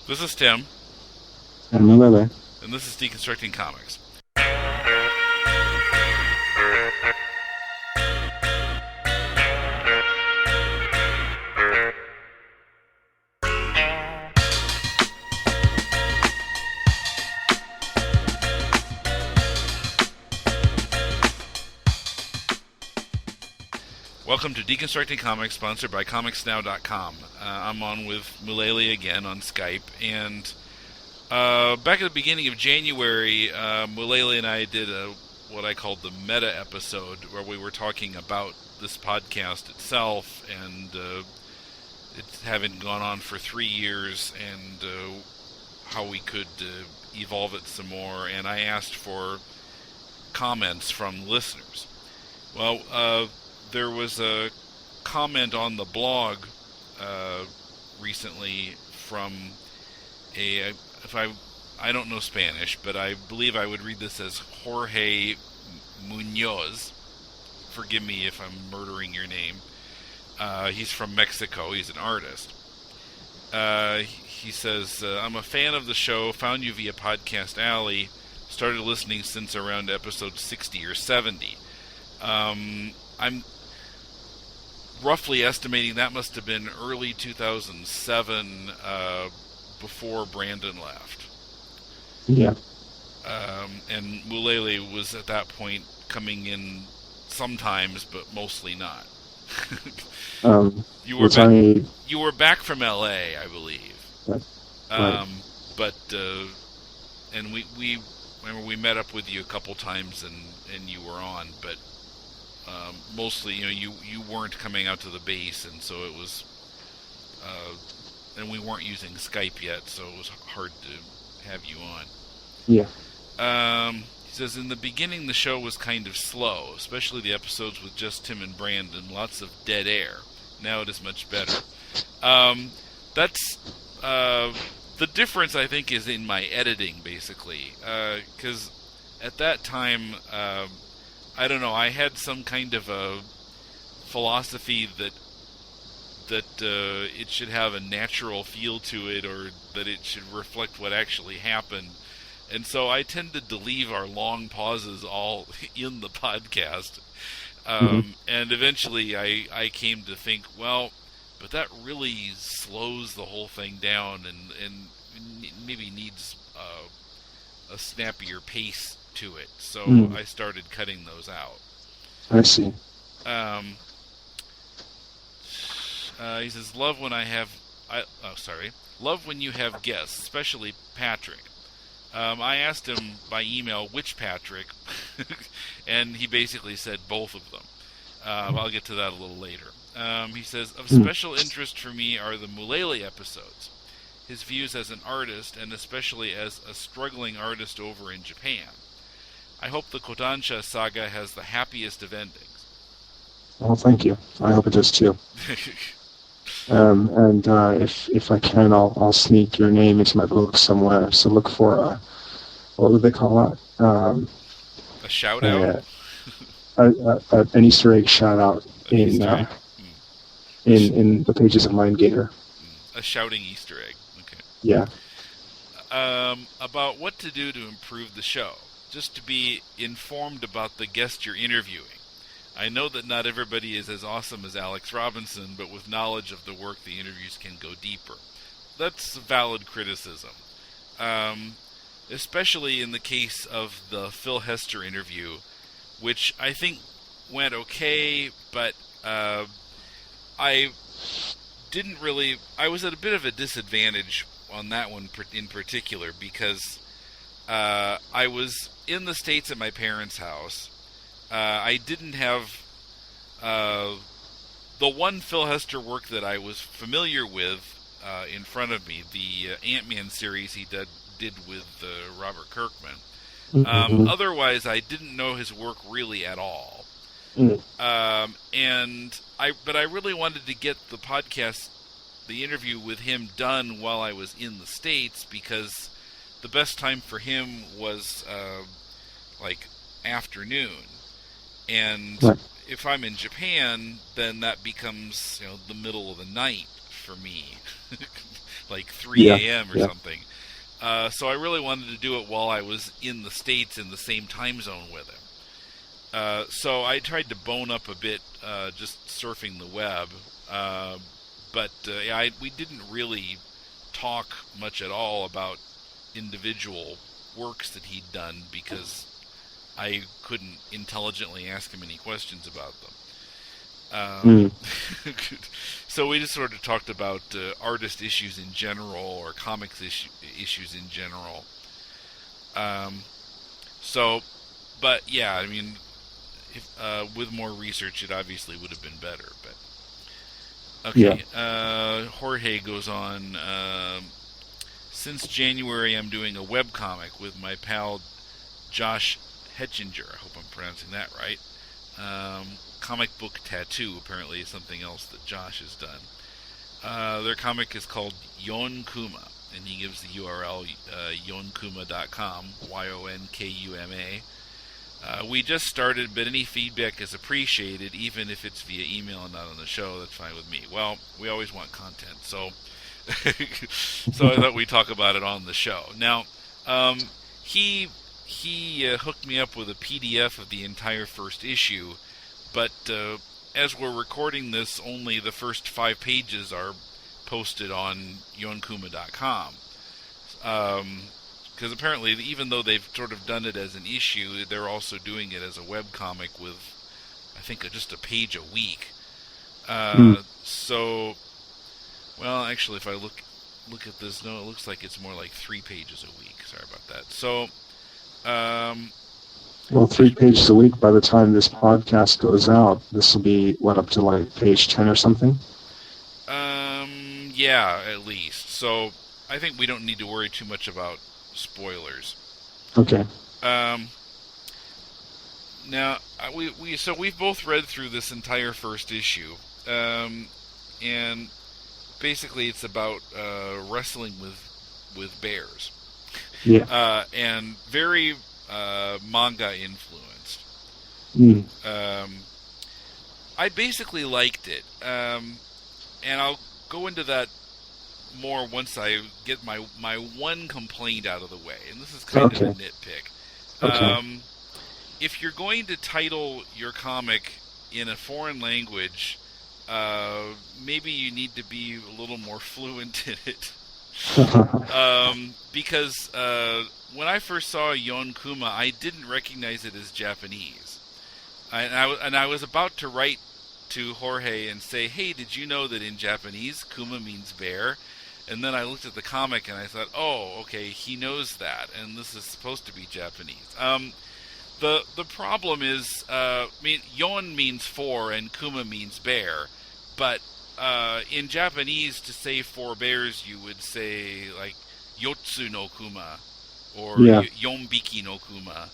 This is Tim, And Mulele. and this is Deconstructing Comics. Welcome to Deconstructing Comics, sponsored by ComicsNow.com. I'm on with Mulele again on Skype, and back at the beginning of January, Mulele and I did what I called the meta episode, where we were talking about this podcast itself, and it's having gone on for 3 years, and how we could evolve it some more, and I asked for comments from listeners. Well, there was a comment on the blog recently from I don't know Spanish, but I believe I would read this as Jorge Muñoz. Forgive me if I'm murdering your name. He's from Mexico. He's an artist. He says, I'm a fan of the show, found you via Podcast Alley, started listening since around episode 60 or 70. I'm roughly estimating that must have been early 2007, before Brandon left. Yeah. And Mulele was at that point coming in sometimes, but mostly not. You were back from LA, I believe. Right. But and we remember we met up with you a couple times, and you were on, but mostly, you weren't coming out to the base, and so it was, and we weren't using Skype yet, so it was hard to have you on. Yeah. He says, in the beginning the show was kind of slow, especially the episodes with just Tim and Brandon, lots of dead air. Now it is much better. That's the difference, I think, is in my editing, basically, because at that time, I don't know, I had some kind of a philosophy that it should have a natural feel to it, or that it should reflect what actually happened. And so I tended to leave our long pauses all in the podcast. And eventually I came to think, well, but that really slows the whole thing down, and maybe needs a snappier pace to it. So I started cutting those out. I see. He says, love when you have guests, especially Patrick. I asked him by email which Patrick, and he basically said both of them. I'll get to that a little later. He says, of special interest for me are the Mulele episodes. His views as an artist, and especially as a struggling artist over in Japan. I hope the Kodansha saga has the happiest of endings. Well, thank you. I hope it does too. And if I can, I'll sneak your name into my book somewhere. So look for what would they call that? A shout out. An Easter egg shout out in the pages of MindGator. A shouting Easter egg. Okay. Yeah. About what to do to improve the show. Just to be informed about the guest you're interviewing. I know that not everybody is as awesome as Alex Robinson, but with knowledge of the work, the interviews can go deeper. That's valid criticism. Especially in the case of the Phil Hester interview, which I think went okay, but I was at a bit of a disadvantage on that one in particular, because I was in the States at my parents' house. I didn't have the one Phil Hester work that I was familiar with in front of me, the Ant-Man series he did with Robert Kirkman. Otherwise, I didn't know his work really at all. But I really wanted to get the interview with him done while I was in the States, because the best time for him was like afternoon. And if I'm in Japan, then that becomes the middle of the night for me. like 3 a.m. or something. So I really wanted to do it while I was in the States in the same time zone with him. So I tried to bone up a bit just surfing the web. But we didn't really talk much at all about individual works that he'd done because I couldn't intelligently ask him any questions about them. So we just sort of talked about artist issues in general or comics issues in general. But yeah, I mean, with more research, it obviously would have been better. But okay, Jorge goes on. Since January, I'm doing a webcomic with my pal Josh Hetchinger. I hope I'm pronouncing that right. Comic Book Tattoo, apparently, is something else that Josh has done. Their comic is called Yon Kuma, and he gives the URL yonkuma.com, YONKUMA. We just started, but any feedback is appreciated, even if it's via email and not on the show. That's fine with me. Well, we always want content, so so I thought we'd talk about it on the show. Now, he hooked me up with a PDF of the entire first issue, but as we're recording this, only the first 5 pages are posted on yonkuma.com. Because apparently, even though they've sort of done it as an issue, they're also doing it as a webcomic with, I think, just a page a week. So, well, actually, if I look at this, no, it looks like it's more like 3 pages a week. Sorry about that. So, well, 3 pages a week. By the time this podcast goes out, this will be up to like page 10 or something. Yeah, at least. So I think we don't need to worry too much about spoilers. Okay. Now we've both read through this entire first issue, and basically it's about wrestling with bears. Yeah. And very manga influenced. I basically liked it, and I'll go into that more once I get my one complaint out of the way, and this is kind of a nitpick. Okay. If you're going to title your comic in a foreign language, maybe you need to be a little more fluent in it. Because when I first saw Yon Kuma, I didn't recognize it as Japanese. And I was about to write to Jorge and say, hey, did you know that in Japanese, Kuma means bear? And then I looked at the comic and I thought, oh, okay, he knows that, and this is supposed to be Japanese. The problem is, Yon means 4 and Kuma means bear, but in Japanese, to say 4 bears, you would say, like, Yotsu no Kuma, or Yonbiki no Kuma,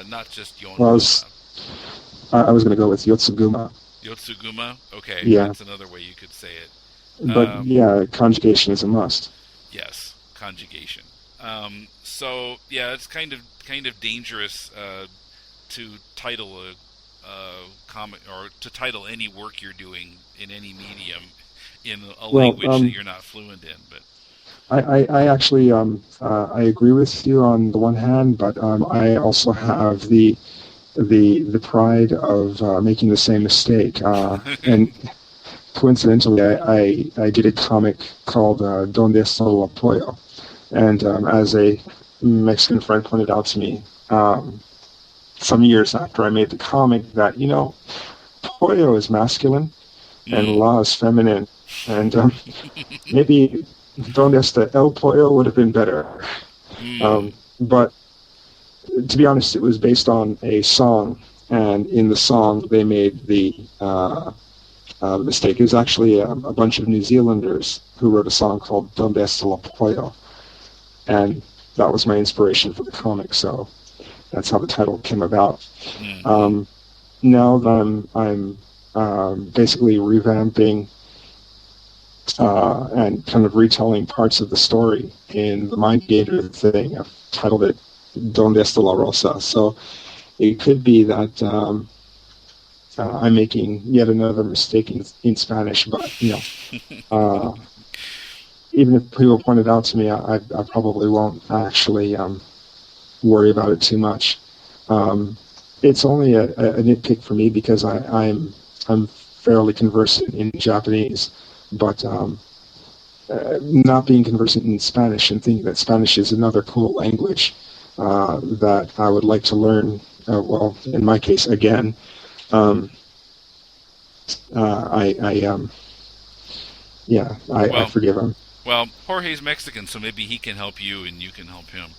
not just Yon Kuma. I was going to go with Yotsuguma. Yotsuguma? Okay, yeah. That's another way you could say it. But, conjugation is a must. Yes, conjugation. So, yeah, it's kind of dangerous to title a comic, or to title any work you're doing in any medium in a language that you're not fluent in. But I actually I agree with you on the one hand, but I also have the pride of making the same mistake. And coincidentally, I did a comic called Donde está el pollo, and as a Mexican friend pointed out to me some years after I made the comic, that pollo is masculine and la is feminine, and maybe Donde está el pollo would have been better. But to be honest, it was based on a song, and in the song they made the mistake. It was actually a bunch of New Zealanders who wrote a song called Donde está el pollo, and that was my inspiration for the comic. So that's how the title came about. Now that I'm basically revamping and kind of retelling parts of the story in the Mind Gator thing, I've titled it Donde está la rosa. So it could be that I'm making yet another mistake in Spanish, but even if people point it out to me, I probably won't actually worry about it too much. It's only a nitpick for me because I'm fairly conversant in Japanese, but not being conversant in Spanish and thinking that Spanish is another cool language that I would like to learn. Well, in my case, again, I forgive him. Well, Jorge's Mexican, so maybe he can help you and you can help him.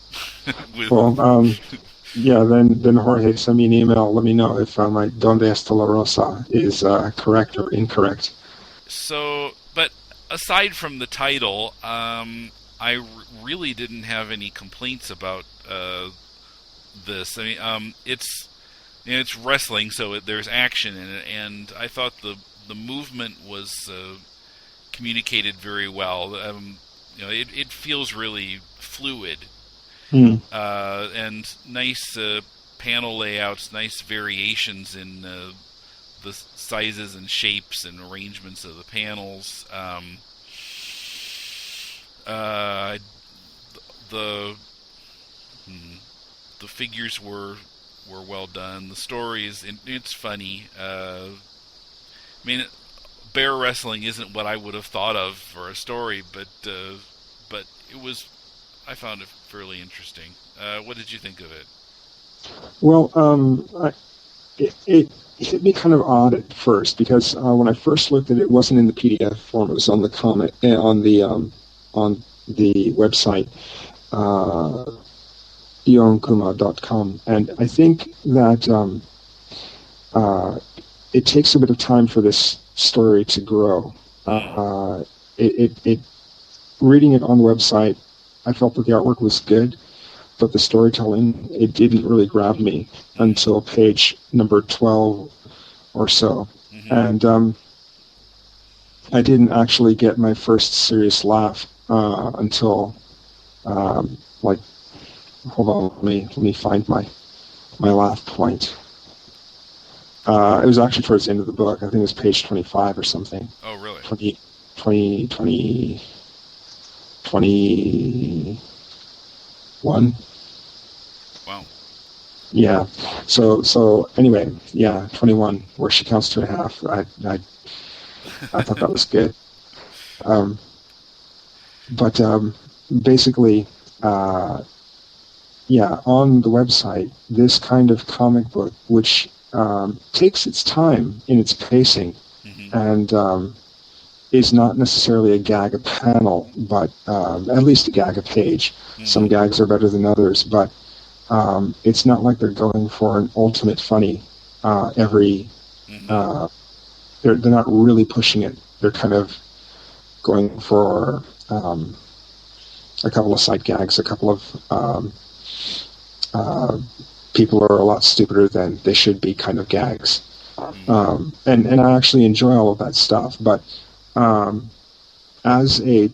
Then Jorge, send me an email. Let me know if my Donde está la Rosa is correct or incorrect. So, but aside from the title, I really didn't have any complaints about this. I mean, it's wrestling, so there's action in it, and I thought the movement was communicated very well. It feels really fluid, and nice panel layouts, nice variations in the sizes and shapes and arrangements of the panels. The figures were well done. The story it's funny. I mean, bear wrestling isn't what I would have thought of for a story, but it was. I found it fairly interesting. What did you think of it? Well, it hit me kind of odd at first because when I first looked at it, it wasn't in the PDF form. It was on the on the website, yonkuma.com, and I think that it takes a bit of time for this story to grow. Reading it on the website, I felt that the artwork was good, but the storytelling, it didn't really grab me until page number 12 or so. Mm-hmm. And I didn't actually get my first serious laugh until, hold on, let me find my laugh point. It was actually towards the end of the book. I think it was page 25 or something. Oh, really? 21. Wow. Yeah. So anyway, 21, where she counts 2.5. I thought that was good. But basically, on the website, this kind of comic book, which takes its time in its pacing, mm-hmm. and is not necessarily a gag a panel, but at least a gag a page. Mm-hmm. Some gags are better than others, but it's not like they're going for an ultimate funny every. Mm-hmm. They're not really pushing it. They're kind of going for a couple of sight gags, a couple of people are a lot stupider than they should be kind of gags. And I actually enjoy all of that stuff, but as a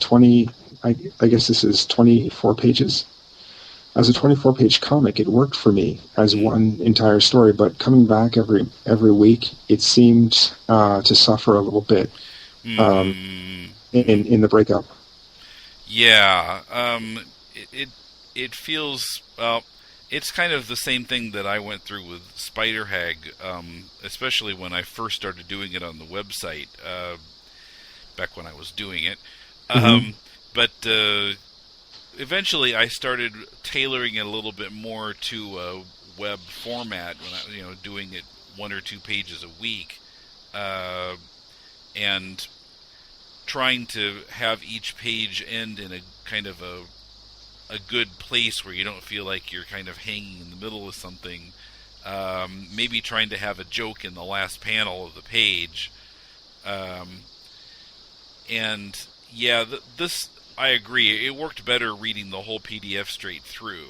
I guess this is 24 pages. As a 24-page comic, it worked for me as one entire story, but coming back every week, it seemed to suffer a little bit in the breakup. Yeah, it feels, well, it's kind of the same thing that I went through with Spider Hag, especially when I first started doing it on the website, back when I was doing it. Mm-hmm. But eventually I started tailoring it a little bit more to a web format when I, doing it 1 or 2 pages a week, and trying to have each page end in a kind of a good place where you don't feel like you're kind of hanging in the middle of something. Maybe trying to have a joke in the last panel of the page. This, I agree, it worked better reading the whole PDF straight through.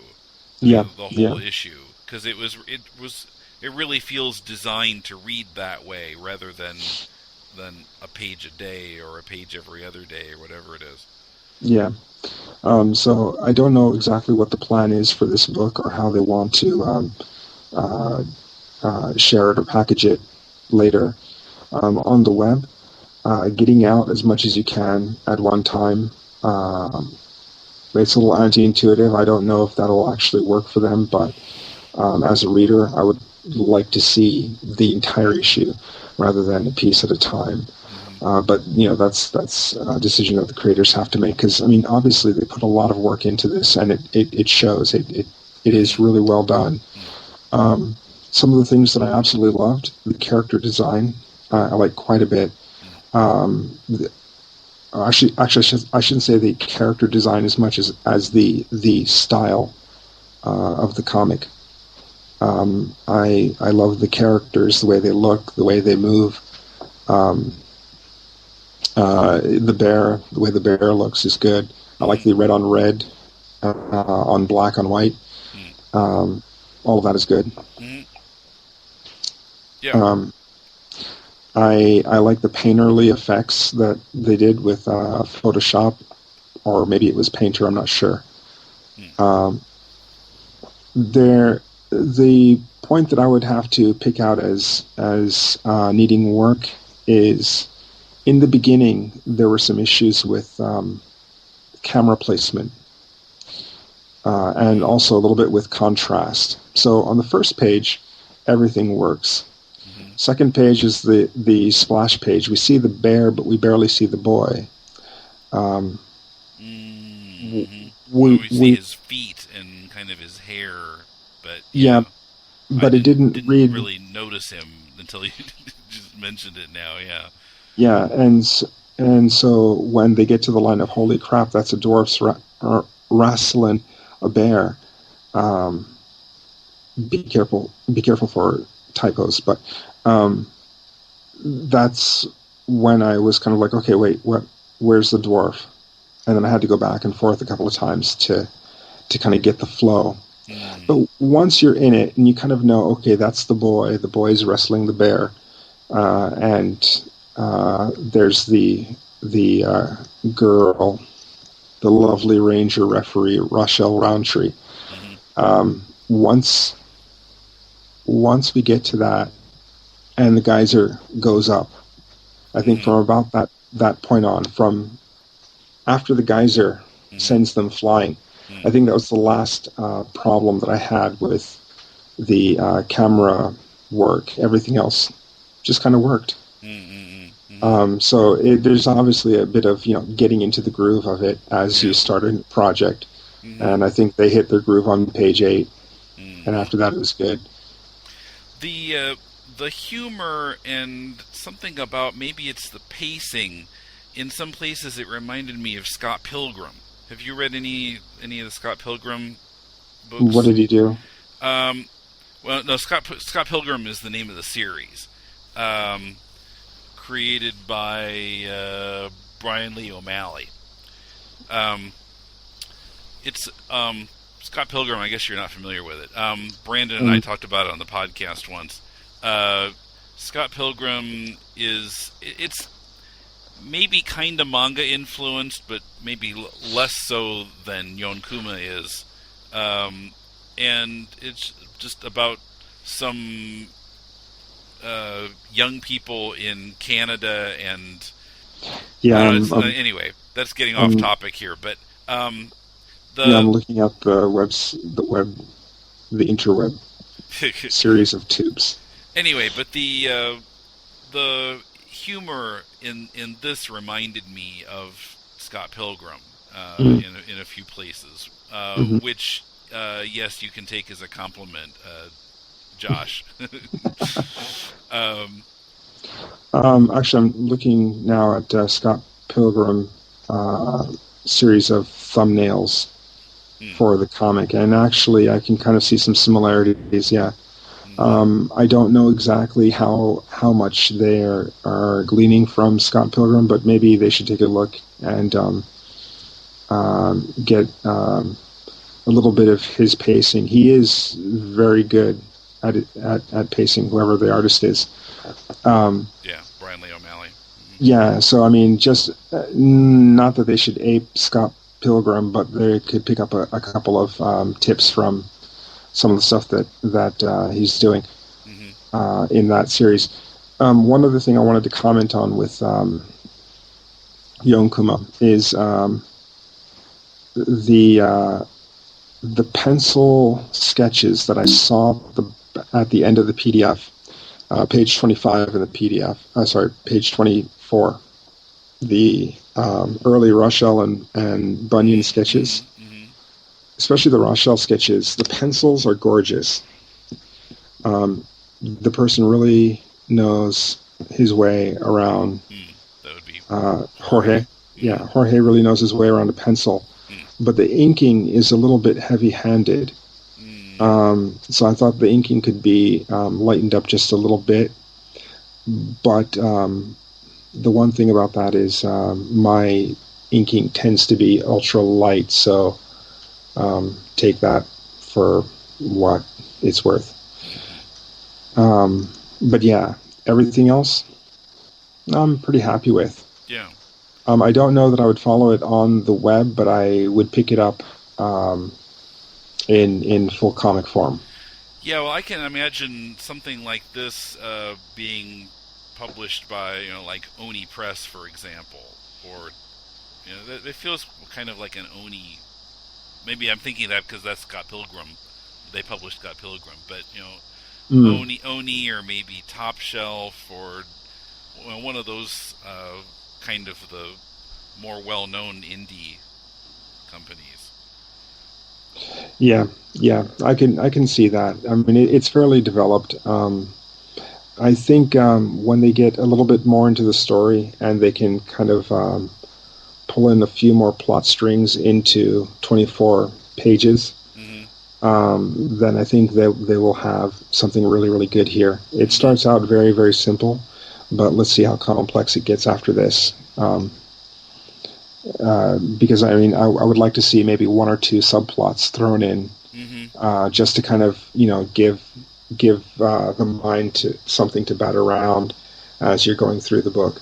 The whole issue, because it really feels designed to read that way rather than a page a day or a page every other day or whatever it is. Yeah. So I don't know exactly what the plan is for this book or how they want to share it or package it later. On the web, getting out as much as you can at one time it's a little anti-intuitive. I don't know if that'll actually work for them, but as a reader, I would like to see the entire issue rather than a piece at a time. But that's a decision that the creators have to make, because I mean, obviously they put a lot of work into this, and it shows. It is really well done. Some of the things that I absolutely loved, the character design, I like quite a bit. Actually, I shouldn't say the character design as much as the style of the comic. I love the characters, the way they look, the way they move. The way the bear looks is good. I like the red on red, on black on white. All of that is good. Mm-hmm. Yeah. I like the painterly effects that they did with Photoshop, or maybe it was Painter. I'm not sure. The point that I would have to pick out as needing work is, in the beginning there were some issues with camera placement, and also a little bit with contrast. So on the first page, everything works. Second page is the splash page. We see the bear, but we barely see the boy. We see his feet and kind of his hair, but but it didn't really notice him until you just mentioned it now. Yeah, and so when they get to the line of "Holy crap, that's a dwarf's wrestling a bear," be careful for typos, but that's when I was kind of like, okay, wait, where's the dwarf? And then I had to go back and forth a couple of times to kind of get the flow. But once you're in it and you kind of know, okay, that's the boy's wrestling the bear, and there's the girl, the lovely ranger referee, Rochelle Roundtree. Once we get to that, and the geyser goes up, I think from about that point on, from after the geyser sends them flying, I think that was the last problem that I had with the camera work. Everything else just kind of worked. So there's obviously a bit of getting into the groove of it as you start a project, and I think they hit their groove on page 8, and after that it was good. The humor and something about, maybe it's the pacing. In some places, it reminded me of Scott Pilgrim. Have you read any of the Scott Pilgrim books? What did he do? Well, no, Scott Pilgrim is the name of the series, created by Brian Lee O'Malley. It's Scott Pilgrim. I guess you're not familiar with it. Brandon and I talked about it on the podcast once. Scott Pilgrim it's maybe kind of manga influenced, but maybe less so than Yon Kuma is. And it's just about some young people in Canada, and anyway, that's getting off topic here. But I'm looking at the interweb series of tubes. Anyway, but the humor in this reminded me of Scott Pilgrim in a few places, which yes, you can take as a compliment, Josh. Actually, I'm looking now at Scott Pilgrim series of thumbnails for the comic, and actually I can kind of see some similarities. Yeah. I don't know exactly how much they are gleaning from Scott Pilgrim, but maybe they should take a look and get a little bit of his pacing. He is very good at pacing, whoever the artist is. Brian Lee O'Malley. Yeah, so I mean, just not that they should ape Scott Pilgrim, but they could pick up a couple of tips from some of the stuff that he's doing in that series. One other thing I wanted to comment on with Yon Kuma is the pencil sketches that I saw at the end of the PDF, page 25 in the PDF. Page 24. The early Rochelle and Bunyan sketches, especially the Rochelle sketches. The pencils are gorgeous. The person really knows his way around. That would be Jorge. Yeah, Jorge really knows his way around a pencil. But the inking is a little bit heavy-handed. So I thought the inking could be lightened up just a little bit. But the one thing about that is my inking tends to be ultra light, so take that for what it's worth. But yeah, everything else I'm pretty happy with. Yeah. I don't know that I would follow it on the web, but I would pick it up in full comic form. Yeah, well, I can imagine something like this being published by, like Oni Press, for example, or it feels kind of like an Oni. Maybe I'm thinking that because that's Scott Pilgrim. They published Scott Pilgrim, but Oni, or maybe Top Shelf, or one of those kind of the more well-known indie companies. Yeah, I can see that. I mean, it's fairly developed. I think when they get a little bit more into the story and they can kind of pull in a few more plot strings into 24 pages, then I think they will have something really, really good here. It starts out very, very simple, but let's see how complex it gets after this. Because I mean, I would like to see maybe one or two subplots thrown in, just to kind of give the mind to something to bat around as you're going through the book.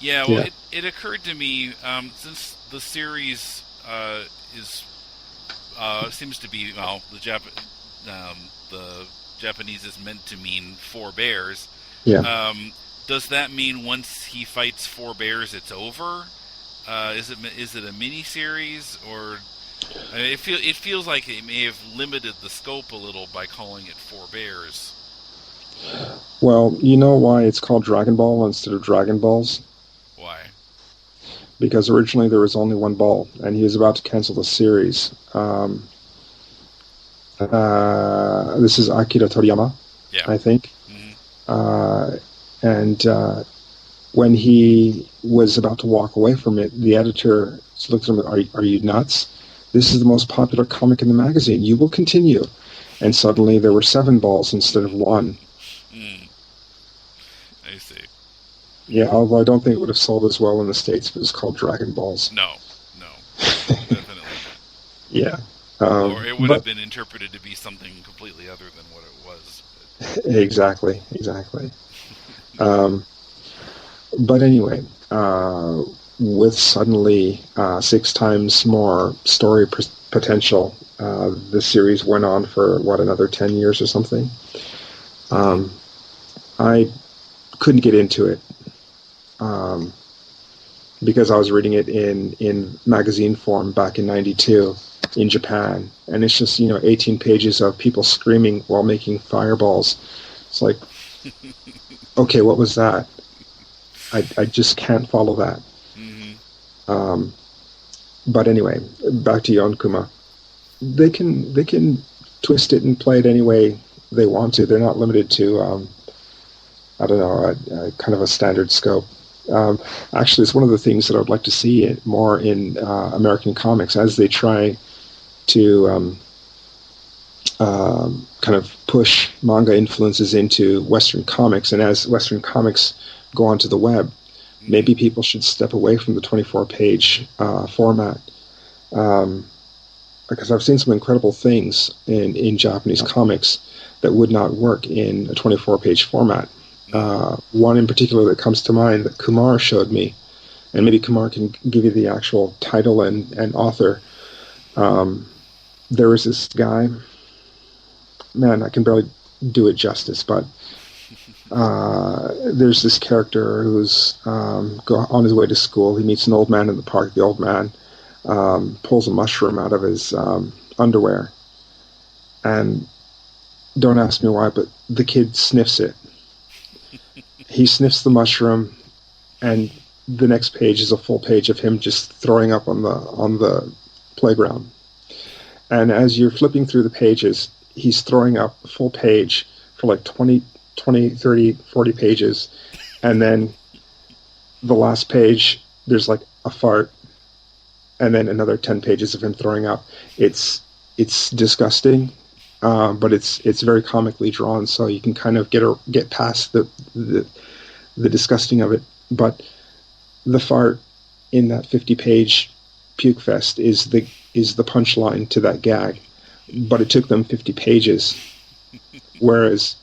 It occurred to me since the series seems to be the Japanese is meant to mean four bears. Yeah. Does that mean once he fights four bears, it's over? Is it a mini series, or it feels like it may have limited the scope a little by calling it Four Bears? Well, you know why it's called Dragon Ball instead of Dragon Balls? Why? Because originally there was only one ball, and he was about to cancel the series. This is Akira Toriyama, I think. And when he was about to walk away from it, the editor looked at him, are you nuts? This is the most popular comic in the magazine. You will continue. And suddenly there were 7 balls instead of 1. I see. Yeah, although I don't think it would have sold as well in the States if it was called Dragon Balls. No, definitely not. Yeah. Or it would have been interpreted to be something completely other than what it was. But. Exactly. But anyway, with suddenly 6 times more story potential, the series went on for, another 10 years or something. I couldn't get into it because I was reading it in magazine form back in '92 in Japan, and it's just 18 pages of people screaming while making fireballs. It's like, okay, what was that? I just can't follow that. But anyway, back to Yon Kuma. They can twist it and play it any way they want to. They're not limited to kind of a standard scope. Actually, it's one of the things that I would like to see more in American comics as they try to kind of push manga influences into Western comics, and as Western comics go onto the web, maybe people should step away from the 24-page format, because I've seen some incredible things in Japanese comics that would not work in a 24-page format. One in particular that comes to mind that Kumar showed me, and maybe Kumar can give you the actual title and author. There was this guy, man, I can barely do it justice, but there's this character who's on his way to school. He meets an old man in the park. The old man pulls a mushroom out of his underwear. And don't ask me why, but the kid sniffs it. He sniffs the mushroom, and the next page is a full page of him just throwing up on the playground. And as you're flipping through the pages, he's throwing up a full page for like 20, 30, 40 pages. And then the last page, there's like a fart. And then another 10 pages of him throwing up. It's disgusting, but it's very comically drawn, so you can kind of get past the disgusting of it. But the fart in that 50-page puke fest is the punchline to that gag. But it took them 50 pages, whereas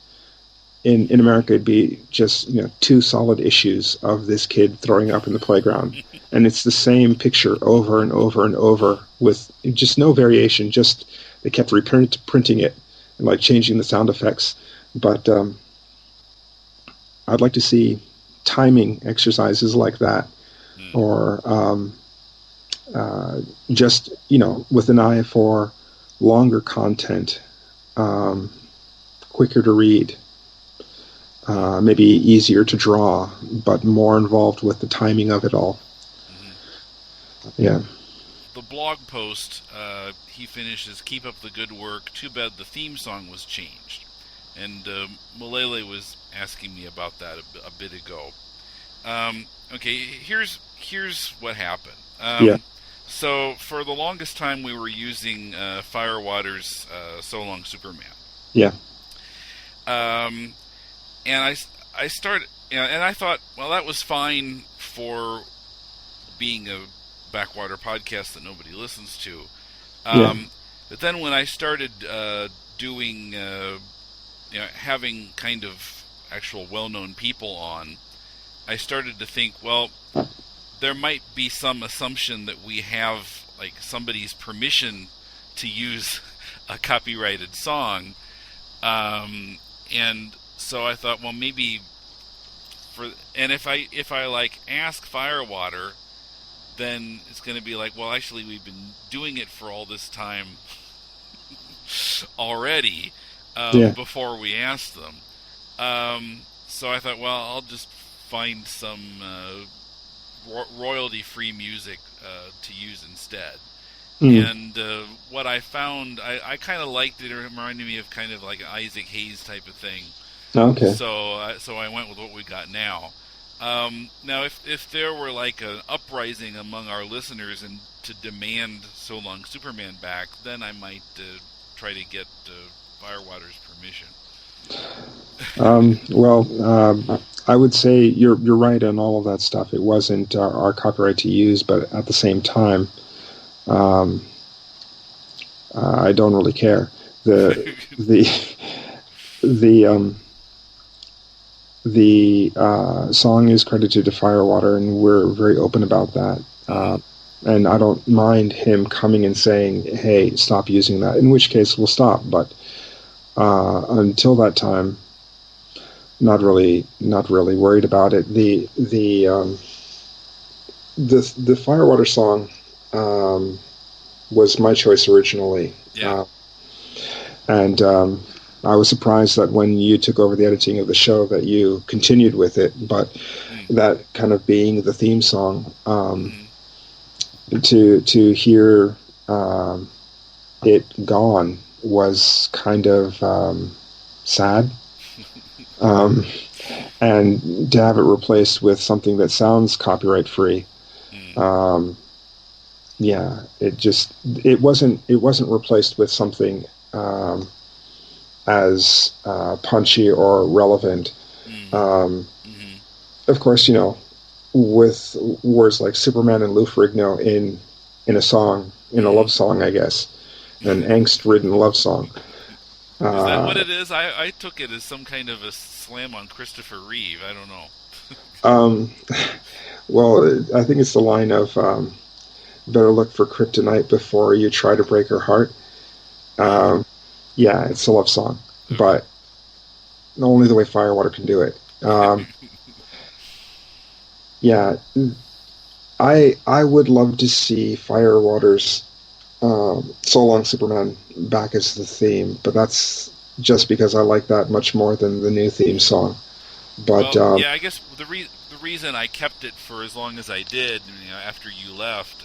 in America it'd be just 2 solid issues of this kid throwing up in the playground, and it's the same picture over and over and over with just no variation. Just they kept reprinting it and like changing the sound effects. But I'd like to see timing exercises like that, or just with an eye for longer content, quicker to read, maybe easier to draw, but more involved with the timing of it all. Yeah. The blog post, he finishes, "Keep up the good work. Too bad the theme song was changed." And Mulele was asking me about that a bit ago. Okay, here's what happened. Yeah. So for the longest time, we were using Firewater's "So Long Superman." Yeah. And I started, and I thought, well, that was fine for being a backwater podcast that nobody listens to. But then when I started doing, having kind of actual well-known people on, I started to think, well, there might be some assumption that we have like somebody's permission to use a copyrighted song, and so I thought, well, maybe if I like ask Firewater, then it's going to be like, well, actually, we've been doing it for all this time already before we asked them. So I thought, well, I'll just find some royalty-free music to use instead. And what I found, I kind of liked it. It reminded me of kind of like an Isaac Hayes type of thing. Okay. So I went with what we got now. Now, if there were like an uprising among our listeners and to demand "So Long Superman" back, then I might try to get Firewater's permission. I would say you're right on all of that stuff. It wasn't our copyright to use, but at the same time, I don't really care. The song is credited to Firewater, and we're very open about that. And I don't mind him coming and saying, "Hey, stop using that." In which case, we'll stop. But until that time, not really worried about it. The Firewater song was my choice originally. Yeah. And I was surprised that when you took over the editing of the show that you continued with it, but that kind of being the theme song, to hear it gone was kind of sad. And to have it replaced with something that sounds copyright free, it wasn't replaced with something as punchy or relevant. Of course, with words like Superman and Lou Ferrigno in a song, in a love song, I guess, an angst-ridden love song. Is that what it is? I took it as some kind of a slam on Christopher Reeve. I don't know. Well, I think it's the line of "better look for kryptonite before you try to break her heart." Yeah, it's a love song, but only the way Firewater can do it. Yeah, I would love to see Firewater's So Long Superman back as the theme, but that's just because I like that much more than the new theme song. But Well, yeah, I guess the reason I kept it for as long as I did, after you left,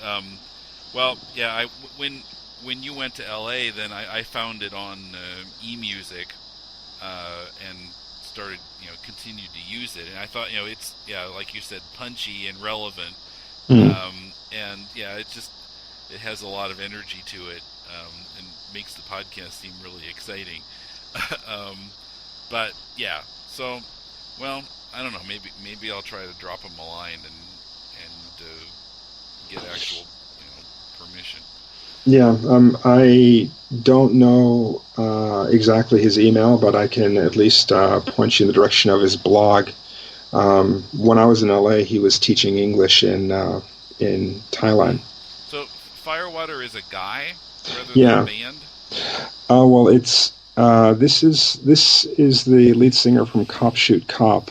well, yeah, when you went to L.A., then I found it on eMusic, and started, continued to use it, and I thought, it's, yeah, like you said, punchy and relevant, mm, and yeah, it has a lot of energy to it, and makes the podcast seem really exciting. um, but yeah, so. Well, I don't know. Maybe I'll try to drop him a line and get actual permission. yeah, I don't know exactly his email, but I can at least point you in the direction of his blog. When I was in LA, he was teaching English in Thailand. So Firewater is a guy rather than a Yeah. band. Well, it's this is the lead singer from Cop Shoot Cop,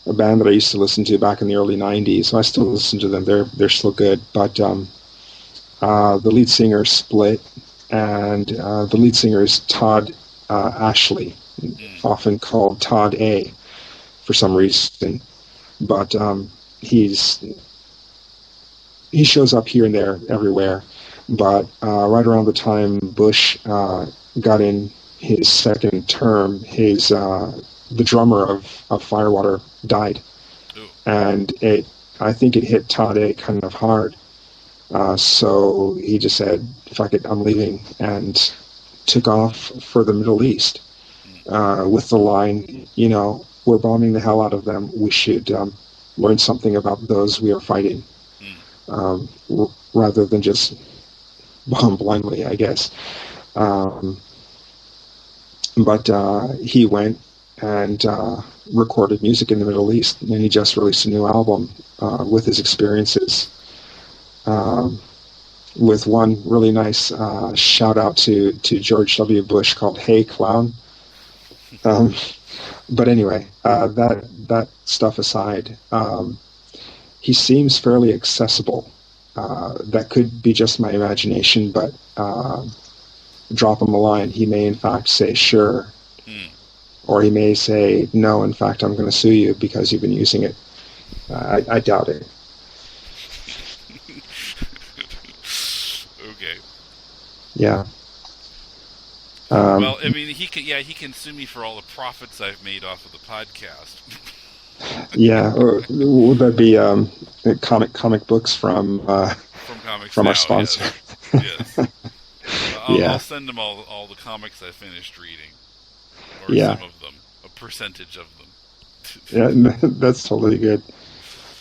a band that I used to listen to back in the early '90s. So I still listen to them. They're still good, but the lead singer split, and the lead singer is Todd Ashley, often called Todd A for some reason. But he shows up here and there, everywhere. But right around the time Bush got in his second term, the drummer of Firewater died, Ooh. and I think it hit Todd A kind of hard. So he just said, "Fuck it, I'm leaving," and took off for the Middle East with the line, "We're bombing the hell out of them. We should learn something about those we are fighting, rather than just bomb blindly, I guess." But he went and recorded music in the Middle East, and he just released a new album with his experiences. With one really nice shout out to George W. Bush called "Hey Clown." But anyway, that stuff aside, he seems fairly accessible. That could be just my imagination, but drop him a line, he may in fact say sure, or he may say no, in fact I'm going to sue you because you've been using it. I doubt it. Okay. Yeah. Well, I mean, he can sue me for all the profits I've made off of the podcast. Yeah. Or would that be comic books from Comics from Now, our sponsor? Yes. Yeah. I'll send them all the comics I finished reading, or Yeah. some of them, a percentage of them. Yeah, that's totally good.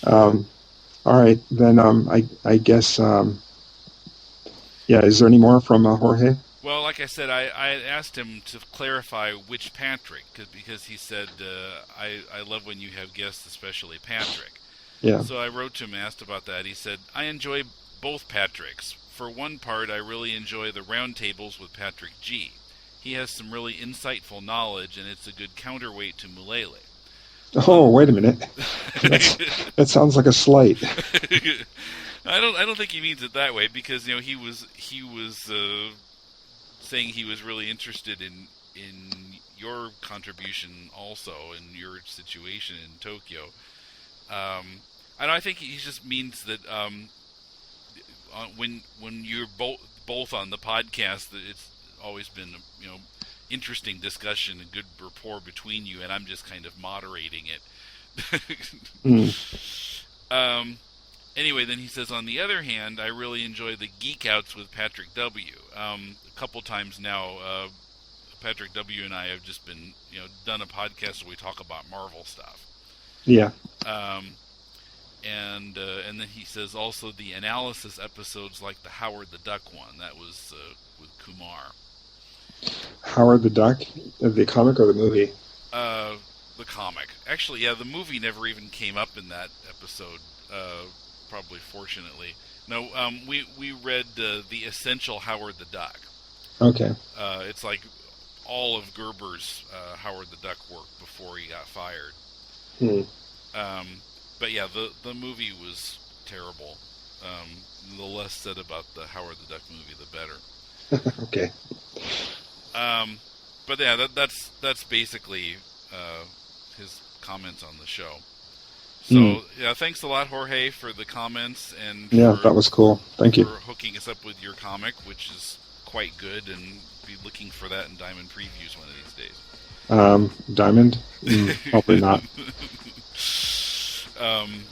All right, then I guess yeah. Is there any more from Jorge? Well, like I said, I asked him to clarify which Patrick, because he said, I love when you have guests, especially Patrick. Yeah. So I wrote to him and asked about that. He said, I enjoy both Patricks. For one part, I really enjoy the roundtables with Patrick G. He has some really insightful knowledge, and it's a good counterweight to Mulele. Oh, wait a minute. That sounds like a slight. I don't think he means it that way, because he was saying he was really interested in your contribution also, in your situation in Tokyo. And I think he just means that when you're both on the podcast, that it's always been interesting discussion and good rapport between you, and I'm just kind of moderating it. Anyway, then he says, on the other hand, I really enjoy the geek outs with Patrick W. A couple times now, Patrick W. and I have just been, done a podcast where we talk about Marvel stuff. Yeah. And then he says also the analysis episodes, like the Howard the Duck one, that was with Kumar. Howard the Duck, the comic or the movie? The comic. Actually, yeah, the movie never even came up in that episode. Probably, fortunately. No, we read the Essential Howard the Duck. Okay. It's like all of Gerber's Howard the Duck work before he got fired. But yeah, the movie was terrible. The less said about the Howard the Duck movie, the better. Okay. But yeah, that's basically his comments on the show. So yeah, thanks a lot, Jorge, for the comments and that was cool. Thank you for hooking us up with your comic, which is quite good, and be looking for that in Diamond Previews one of these days. Diamond? Probably not.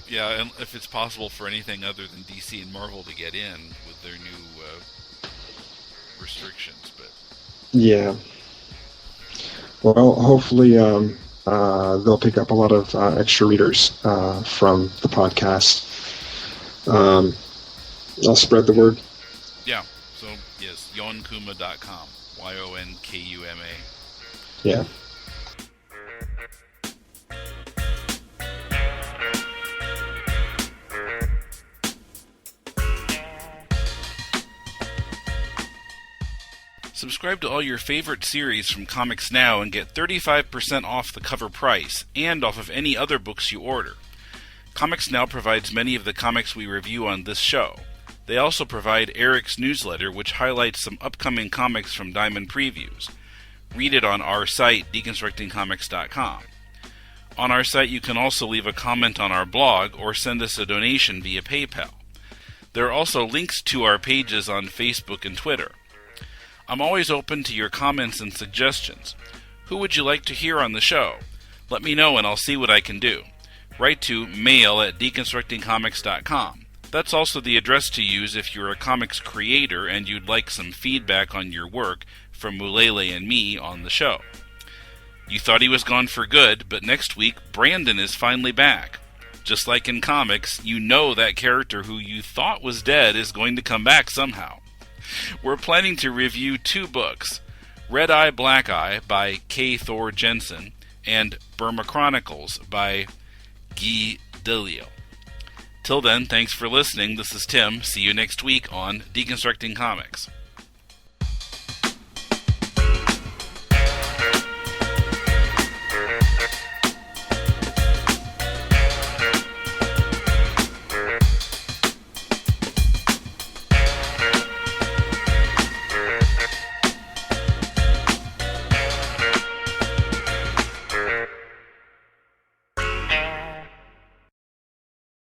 Yeah, and if it's possible for anything other than DC and Marvel to get in with their new restrictions, but yeah. Well, hopefully they'll pick up a lot of extra readers from the podcast. I'll spread the word. Yeah. So yes, yonkuma.com. YONKUMA. Yeah. Subscribe to all your favorite series from Comics Now and get 35% off the cover price and off of any other books you order. Comics Now provides many of the comics we review on this show. They also provide Eric's newsletter, which highlights some upcoming comics from Diamond Previews. Read it on our site, deconstructingcomics.com. On our site, you can also leave a comment on our blog or send us a donation via PayPal. There are also links to our pages on Facebook and Twitter. I'm always open to your comments and suggestions. Who would you like to hear on the show? Let me know and I'll see what I can do. Write to mail@deconstructingcomics.com. That's also the address to use if you're a comics creator and you'd like some feedback on your work from Mulele and me on the show. You thought he was gone for good, but next week Brandon is finally back. Just like in comics, you know that character who you thought was dead is going to come back somehow. We're planning to review 2 books, Red Eye, Black Eye by K. Thor Jensen and Burma Chronicles by Guy Delisle. Till then, thanks for listening. This is Tim. See you next week on Deconstructing Comics.